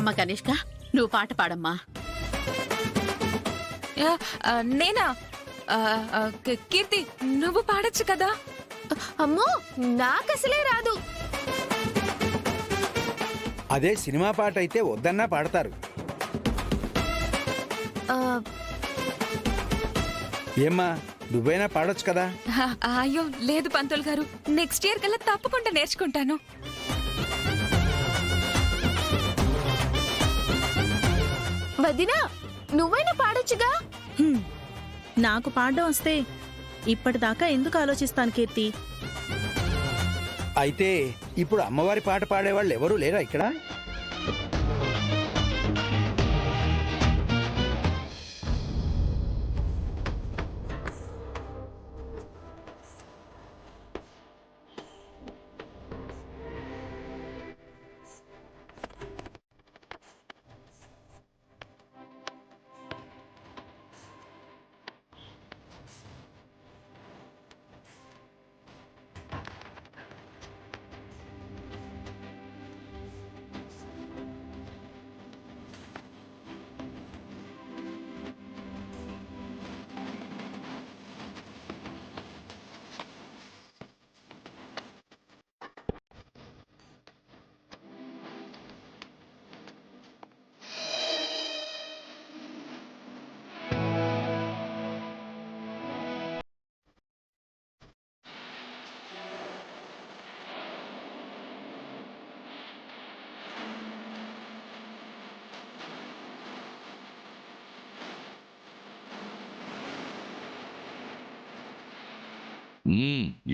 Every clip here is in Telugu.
అమ్మ కనిష్క, నువ్వు పాట పాడమ్మా. నేనా? కీర్తి, నువ్వు పాడొచ్చు కదా. అమ్మో, నాకసలే రాదు. అదే సినిమా పాట అయితే వద్దన్నా పాడతారు. ఏమ్మా, నువ్వైనా పాడొచ్చు కదా. అయ్యో లేదు పంతులు గారు, నెక్స్ట్ ఇయర్ కల్లా తప్పకుండా నేర్చుకుంటాను. వదినా, నువ్వైనా పాడొచ్చుగా. నాకు పాడడం వస్తే ఇప్పటిదాకా ఎందుకు ఆలోచిస్తాను కీర్తి? అయితే ఇప్పుడు అమ్మవారి పాట పాడేవాళ్ళు ఎవరూ లేరా ఇక్కడ?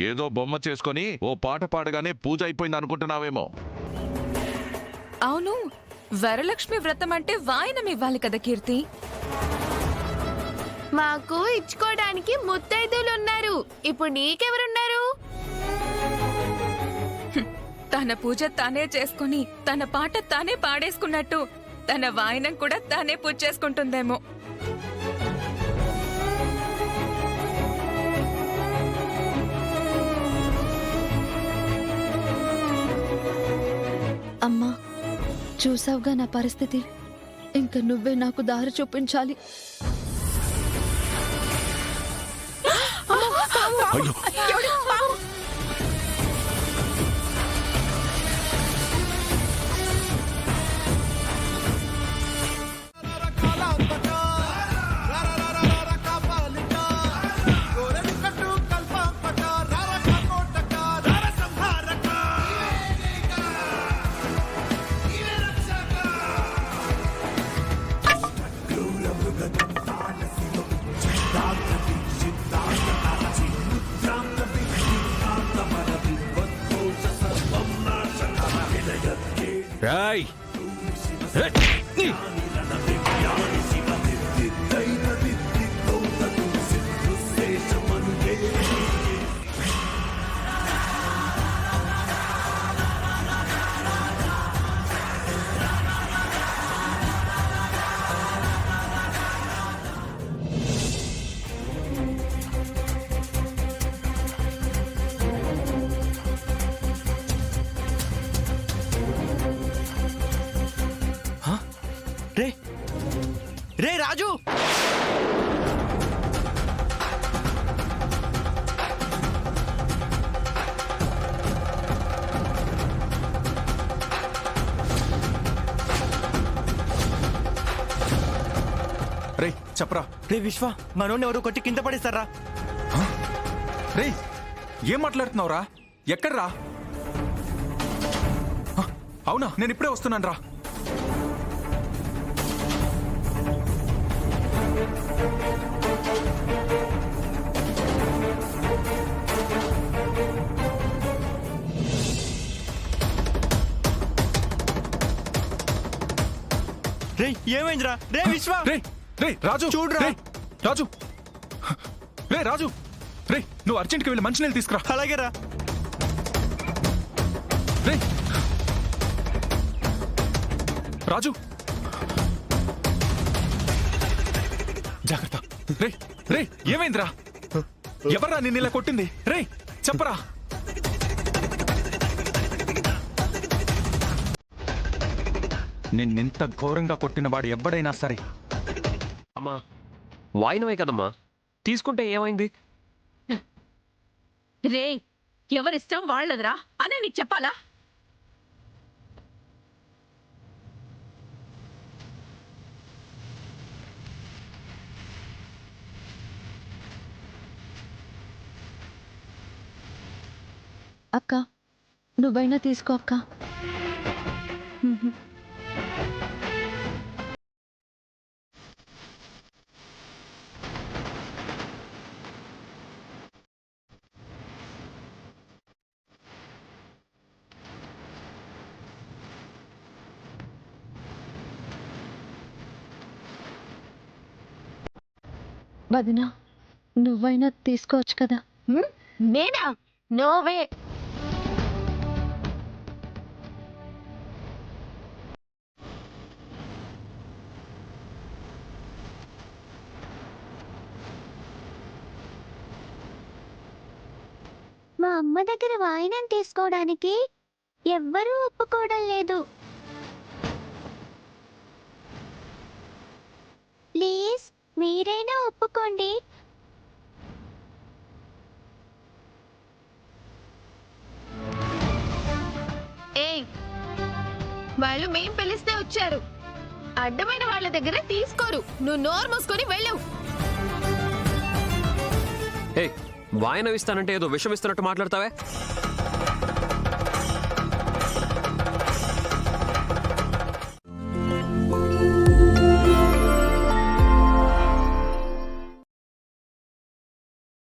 ఏదో బొమ్మ చేసుకొని ఓ పాట పాడగానే పూజ అయిపోయింది అనుకుంటున్నావేమో. అవును, వరలక్ష్మి వ్రతం అంటే వాయనం ఇవ్వాలి కదా కీర్తి. మాకు ఇచ్చుకోవడానికి ముత్తైదులున్నారు. ఇప్పుడు నీకెవరున్నారు? తన పూజ తానే చేసుకుని తన పాట తానే పాడేసుకున్నట్టు తన వాయనం కూడా తానే పూజ చేసుకుంటుందేమో. అమ్మా, చూసావుగా నా పరిస్థితి. ఇంక నువ్వే నాకు దారి చూపించాలి. రాయ్ రే రే రాజు, రే చెప్పరా. రే విశ్వ, మనోడిని ఎవరు కొట్టి కింద పడేస్తారా? రే ఏం మాట్లాడుతున్నావురా? ఎక్కడ్రా? అవునా, నేను ఇప్పుడే వస్తున్నాను రా. రే ఏమైందిరా? రే విశ్వ, రే రే రాజు, చూడురా. రే రాజు, రే రాజు, రే నువ్వు అర్జెంట్కి వెళ్ళి మంచినీళ్ళు తీసుకురా. అలాగే రా. రే రాజు, జాగ్రత్త. రే రే ఏమైందిరా? ఎవర్రా నిన్ను ఇలా కొట్టింది? రే చెప్పరా. నిన్నింత ఘోరంగా కొట్టిన వాడు ఎవడైనా సరే అమ్మా వాయినమే కదమ్మా, తీసుకుంటే ఏమైంది? రే ఎవరిష్టం వాళ్ళదిరా అనే నీకు చెప్పాలా? అక్క నువ్వైనా తీసుకో అక్క. వదినా నువ్వైనా తీసుకోవచ్చు కదా. నేనా? నోవే. మా అమ్మ దగ్గర వాయినం తీసుకోవడానికి ఎవ్వరూ ఒప్పుకోవడం లేదు. ప్లీజ్ మీరైనా ఒప్పుకోండి. ఏయ్, వాళ్ళు మేం పిలిస్తే వచ్చారు. అడ్డమైన వాళ్ళ దగ్గర తీసుకోరు. నువ్వు నోరు మూసుకొని వెళ్ళు. హే, వాయనం ఇస్తానంటే ఏదో విషం ఇస్తున్నట్టు మాట్లాడతావే.